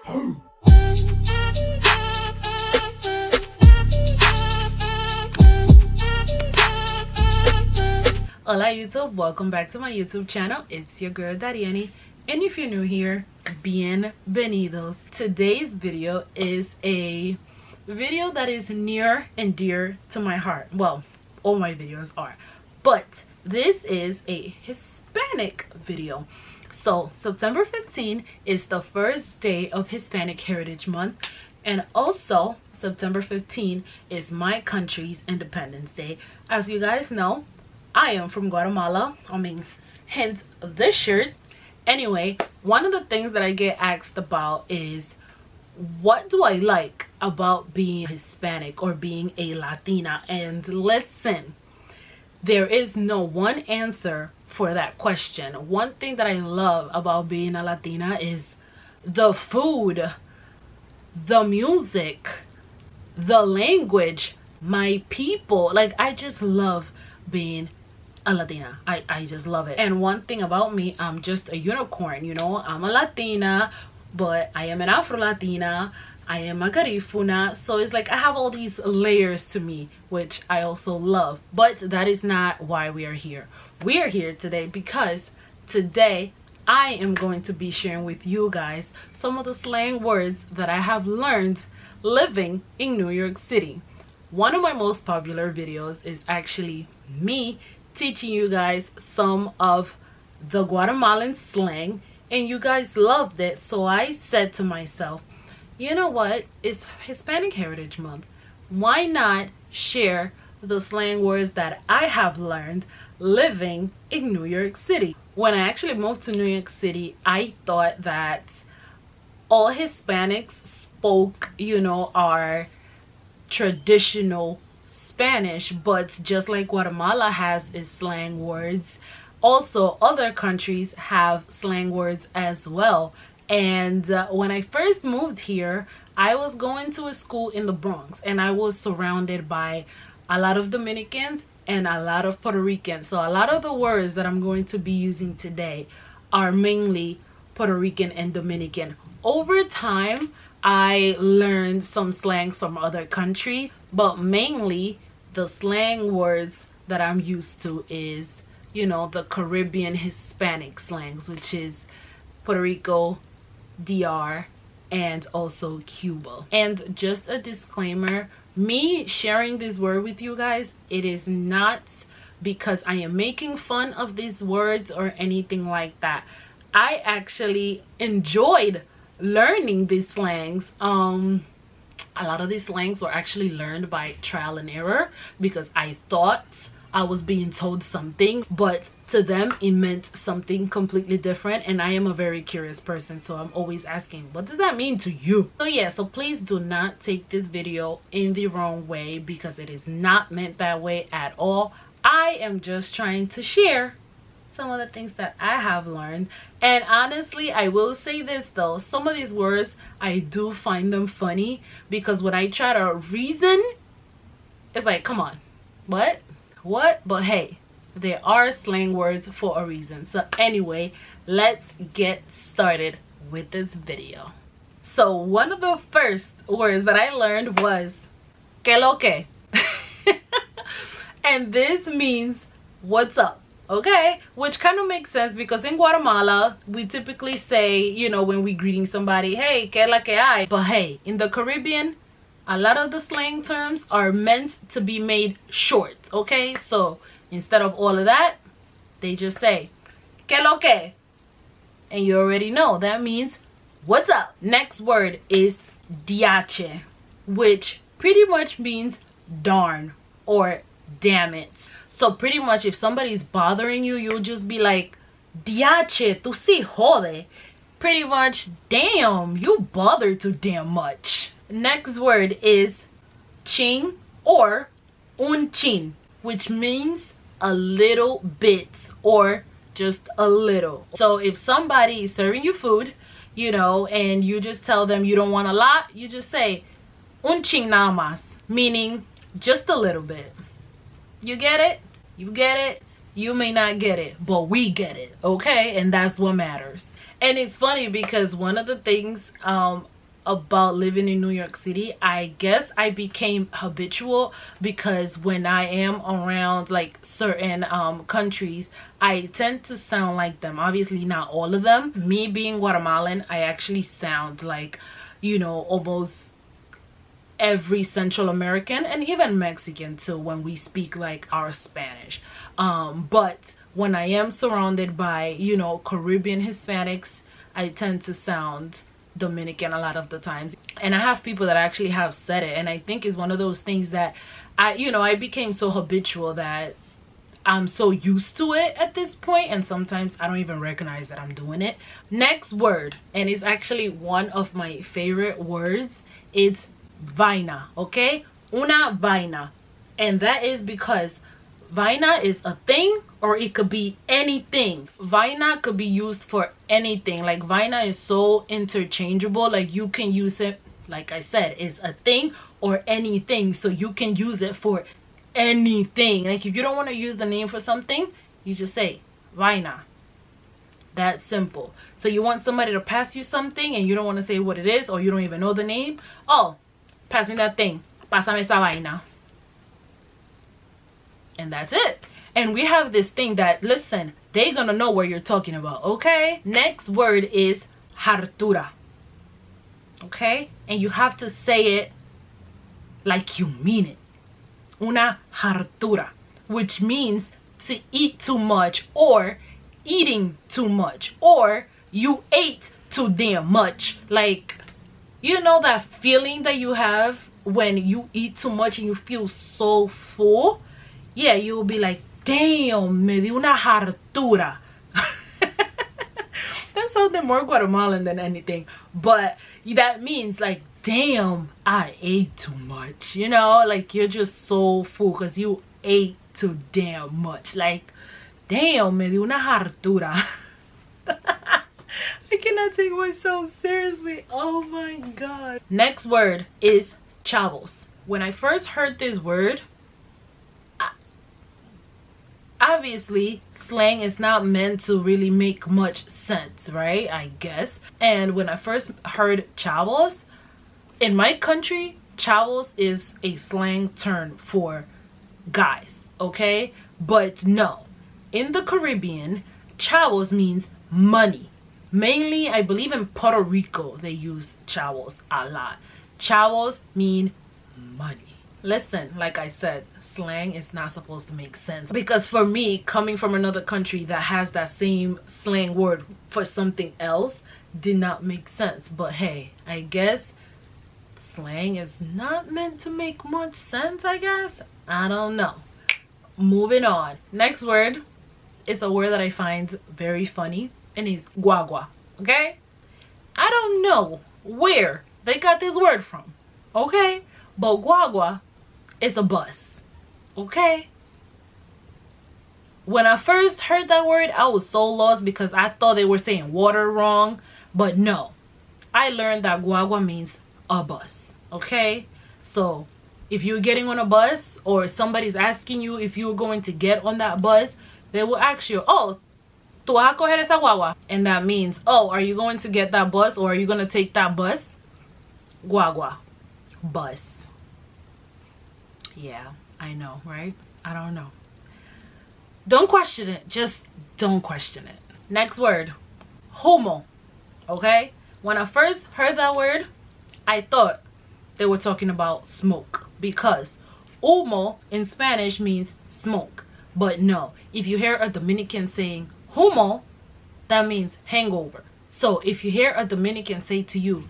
Hola YouTube, welcome back to my YouTube channel. It's your girl Darieny, and if you're new here, bienvenidos. Today's video is a video that is near and dear to my heart. Well, all my videos are, but this is a Hispanic video. So September 15 is the first day of Hispanic Heritage Month, and also September 15 is my country's Independence Day. As you guys know, I am from Guatemala. I mean, hence this shirt. Anyway, one of the things that I get asked about is, what do I like about being Hispanic or being a Latina? And listen, there is no one answer for that question. One thing that I love about being a Latina is the food, the music, the language, my people. Like, I just love being a Latina. I just love it. And one thing about me, I'm just a unicorn, you know. I'm a Latina, but I am an Afro-Latina, I am a Garifuna, so it's like I have all these layers to me, which I also love. But that is not why we are here. We are here today because today I am going to be sharing with you guys some of the slang words that I have learned living in New York City. One of my most popular videos is actually me teaching you guys some of the Guatemalan slang, and you guys loved it. So I said to myself, you know what, it's Hispanic Heritage Month, why not share the slang words that I have learned living in New York City. When I actually moved to New York City, I thought that all Hispanics spoke, you know, our traditional Spanish, but just like Guatemala has its slang words, also other countries have slang words as well. And when I first moved here, I was going to a school in the Bronx, and I was surrounded by a lot of Dominicans and a lot of Puerto Ricans. So a lot of the words that I'm going to be using today are mainly Puerto Rican and Dominican. Over time, I learned some slang from other countries, but mainly the slang words that I'm used to is, you know, the Caribbean Hispanic slangs, which is Puerto Rico, DR, and also Cuba. And just a disclaimer, me sharing this word with you guys, it is not because I am making fun of these words or anything like that. I actually enjoyed learning these slangs. A lot of these slangs were actually learned by trial and error, because I thought I was being told something, but to them it meant something completely different, and I am a very curious person, so I'm always asking, what does that mean to you? So yeah, so please do not take this video in the wrong way, because it is not meant that way at all. I am just trying to share some of the things that I have learned. And honestly, I will say this though, some of these words I do find them funny, because when I try to reason, it's like, come on, what? But hey, there are slang words for a reason. So anyway, let's get started with this video. So one of the first words that I learned was que lo que. And this means what's up. Okay, which kind of makes sense, because in Guatemala we typically say, you know, when we greeting somebody, hey, que la que hay. But hey, in the Caribbean, a lot of the slang terms are meant to be made short. Okay, so instead of all of that, they just say que lo que, and you already know that means what's up. Next word is diache, which pretty much means darn or damn it. So pretty much if somebody's bothering you, you'll just be like, diache, tu si jode. Pretty much, damn, you bother too damn much. Next word is chin or un chin, which means a little bit or just a little. So if somebody is serving you food, you know, and you just tell them you don't want a lot, you just say un chin nada más, meaning just a little bit. You get it? You get it? You may not get it, but we get it, okay? And that's what matters. And it's funny because one of the things about living in New York City. I guess I became habitual because when I am around like certain countries, I tend to sound like them. Obviously not all of them. Me being Guatemalan, I actually sound like, you know, almost every Central American and even Mexican too when we speak like our Spanish. But when I am surrounded by, you know, Caribbean Hispanics, I tend to sound Dominican a lot of the times. And I have people that actually have said it, and I think it's one of those things that I became so habitual that I'm so used to it at this point, and sometimes I don't even recognize that I'm doing it. Next word, and it's actually one of my favorite words, it's vaina. Okay, una vaina. And that is because vaina is a thing, or it could be anything. Vaina could be used for anything. Like vaina is so interchangeable. Like you can use it, like I said, is a thing or anything. So you can use it for anything. Like if you don't want to use the name for something, you just say vaina. That's simple. So you want somebody to pass you something and you don't want to say what it is, or you don't even know the name. Oh, pass me that thing. Pásame esa vaina. And that's it. And we have this thing that, listen, they're gonna know what you're talking about, okay? Next word is hartura. Okay? And you have to say it like you mean it. Una hartura, which means to eat too much, or eating too much, or you ate too damn much. Like, you know that feeling that you have when you eat too much and you feel so full? Yeah, you will be like, damn, me di una hartura. That sounded more Guatemalan than anything. But that means like, damn, I ate too much. You know, like you're just so full because you ate too damn much. Like, damn, me di una hartura. I cannot take myself seriously. Oh my god. Next word is chavos. When I first heard this word, obviously slang is not meant to really make much sense, right? I guess. And when I first heard chavos, in my country, chavos is a slang term for guys, okay? But no, in the Caribbean, chavos means money. Mainly, I believe in Puerto Rico, they use chavos a lot. Chavos mean money. Listen, like I said, slang is not supposed to make sense. Because for me, coming from another country that has that same slang word for something else did not make sense. But hey, I guess slang is not meant to make much sense, I guess. I don't know. Moving on. Next word is a word that I find very funny, and it's guagua. Okay? I don't know where they got this word from. Okay? But guagua is a bus. Okay? When I first heard that word, I was so lost because I thought they were saying water wrong. But no. I learned that guagua means a bus. Okay? So, if you're getting on a bus or somebody's asking you if you're going to get on that bus, they will ask you, oh, ¿tú vas a coger esa guagua? And that means, oh, are you going to get that bus, or are you going to take that bus? Guagua. Bus. Yeah, I know, right? I don't know. Don't question it. Just don't question it. Next word. Humo. Okay? When I first heard that word, I thought they were talking about smoke, because humo in Spanish means smoke. But no, if you hear a Dominican saying humo, that means hangover. So if you hear a Dominican say to you,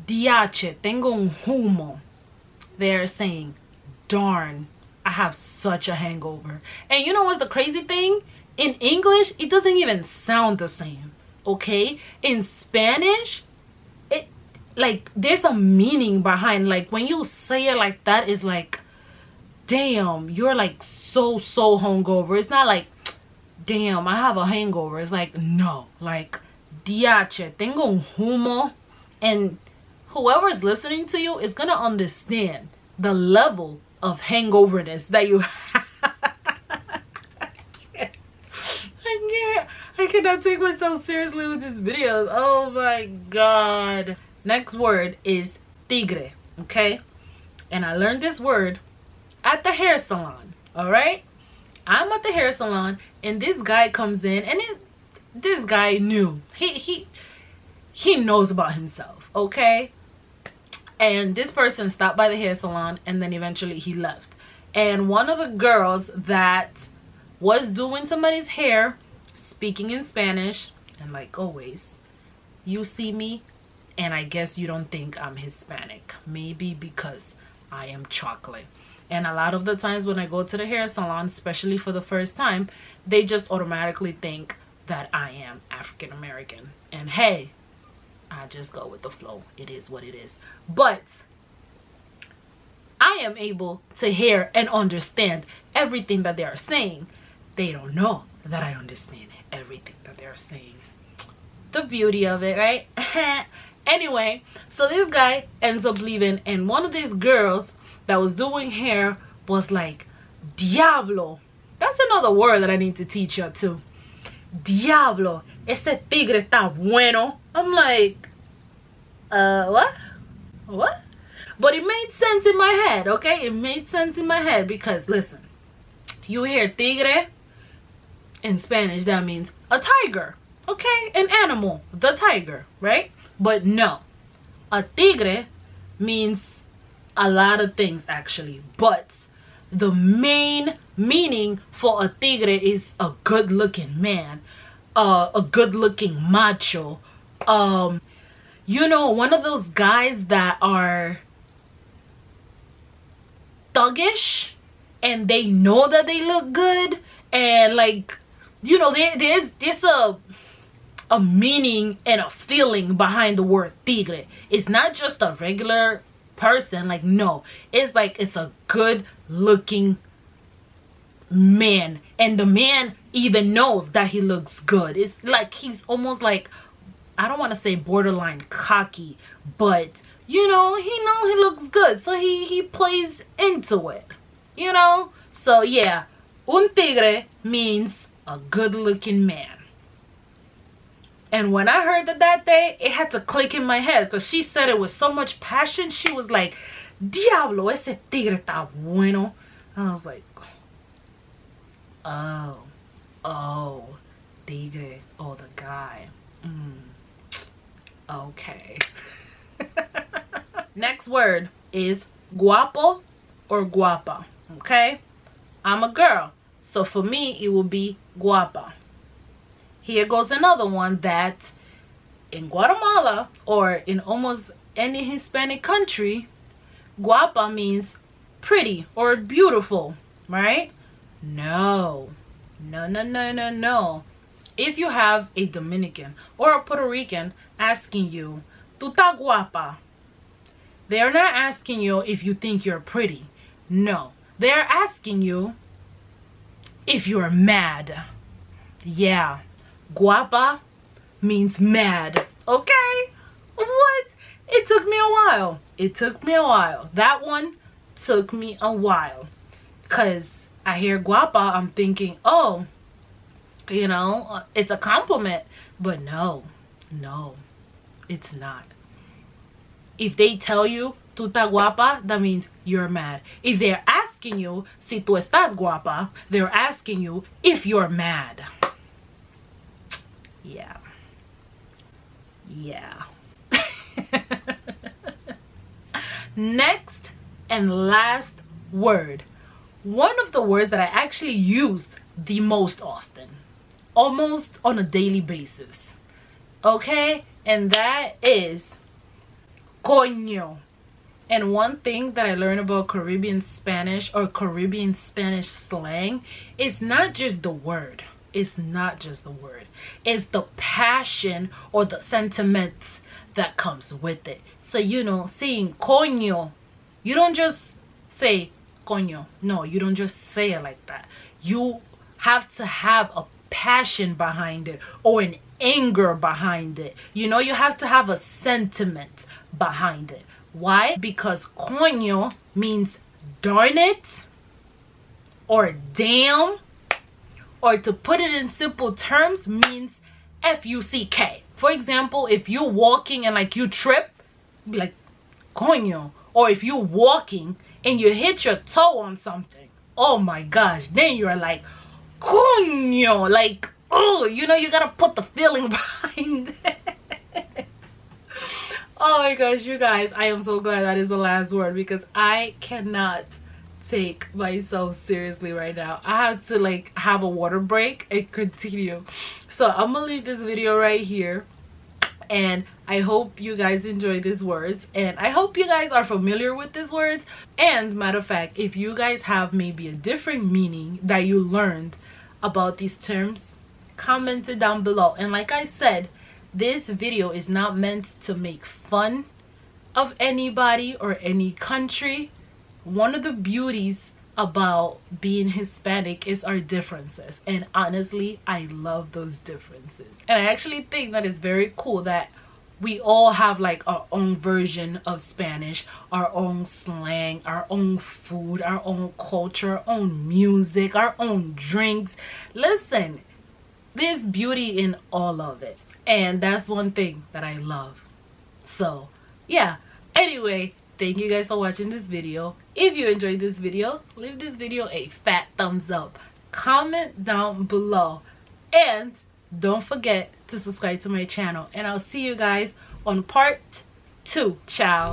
diache, tengo un humo, they're saying, darn, I have such a hangover. And you know what's the crazy thing? In English, it doesn't even sound the same. Okay? In Spanish, it like there's a meaning behind, like when you say it like that, it's like, damn, you're like so hungover. It's not like, damn, I have a hangover. It's like, no, like, diache, tengo un humo. And whoever's listening to you is gonna understand the level of hangoverness that you have. I cannot take myself seriously with this video. Oh my god. Next word is tigre, okay? And I learned this word at the hair salon, all right? I'm at the hair salon and this guy comes in, and this guy knew. He knows about himself, okay? And this person stopped by the hair salon and then eventually he left. And one of the girls that was doing somebody's hair, speaking in Spanish, and like always, you see me and I guess you don't think I'm Hispanic. Maybe because I am chocolate. And a lot of the times when I go to the hair salon, especially for the first time, they just automatically think that I am African American. And hey, I just go with the flow. It is what it is. But I am able to hear and understand everything that they are saying. They don't know that I understand everything that they're saying. The beauty of it, right? Anyway, so this guy ends up leaving, and one of these girls that was doing hair was like, Diablo. That's another word that I need to teach you too. Diablo, ese tigre está bueno. I'm like, what? But it made sense in my head, okay? It made sense in my head because, listen, you hear tigre in Spanish, that means a tiger, okay? An animal, the tiger, right? But no, a tigre means a lot of things actually, but the main meaning for a tigre is a good-looking man, a good-looking macho, you know, one of those guys that are thuggish and they know that they look good, and like, you know, there's a meaning and a feeling behind the word tigre. It's not just a regular person, like, no, it's like it's a good looking man, and the man even knows that he looks good. It's like he's almost like, I don't want to say borderline cocky, but you know, he looks good, so he plays into it, you know. So yeah, un tigre means a good looking man. And when I heard that day, it had to click in my head because she said it with so much passion. She was like, Diablo, ese tigre está bueno. I was like, oh, tigre, oh, the guy. Okay. Next word is guapo or guapa, okay? I'm a girl, so for me, it will be guapa. Here goes another one that in Guatemala or in almost any Hispanic country, guapa means pretty or beautiful, right? No. If you have a Dominican or a Puerto Rican asking you, "Tu ta guapa," they're not asking you if you think you're pretty. No, they're asking you if you're mad. Yeah. Guapa means mad, okay? What? It took me a while. That one took me a while. Because I hear guapa, I'm thinking, oh, you know, it's a compliment. But no, it's not. If they tell you, tu ta guapa, that means you're mad. If they're asking you, si tu estás guapa, they're asking you if you're mad. Yeah. Next and last word. One of the words that I actually used the most often, almost on a daily basis, okay? And that is coño. And one thing that I learned about Caribbean Spanish or Caribbean Spanish slang is not just the word. It's not just the word. It's the passion or the sentiments that comes with it. So, you know, saying coño, you don't just say coño. No, you don't just say it like that. You have to have a passion behind it or an anger behind it. You know, you have to have a sentiment behind it. Why? Because coño means darn it or damn. Or to put it in simple terms, means F-U-C-K. For example, if you're walking and like you trip be like coño. Or if you're walking and you hit your toe on something, oh my gosh, then you're like coño, like, oh, you know, you gotta put the feeling behind it. Oh my gosh, you guys, I am so glad that is the last word, because I cannot take myself seriously right now. I had to like have a water break and continue. So I'm gonna leave this video right here, and I hope you guys enjoy these words, and I hope you guys are familiar with these words. And matter of fact, if you guys have maybe a different meaning that you learned about these terms, comment it down below. And like I said, this video is not meant to make fun of anybody or any country. One of the beauties about being Hispanic is our differences, and honestly, I love those differences. And I actually think that it's very cool that we all have like our own version of Spanish, our own slang, our own food, our own culture, our own music, our own drinks. Listen, there's beauty in all of it, and that's one thing that I love. So yeah, anyway, thank you guys for watching this video. If you enjoyed this video, leave this video a fat thumbs up, comment down below, and don't forget to subscribe to my channel. And I'll see you guys on part 2. Ciao.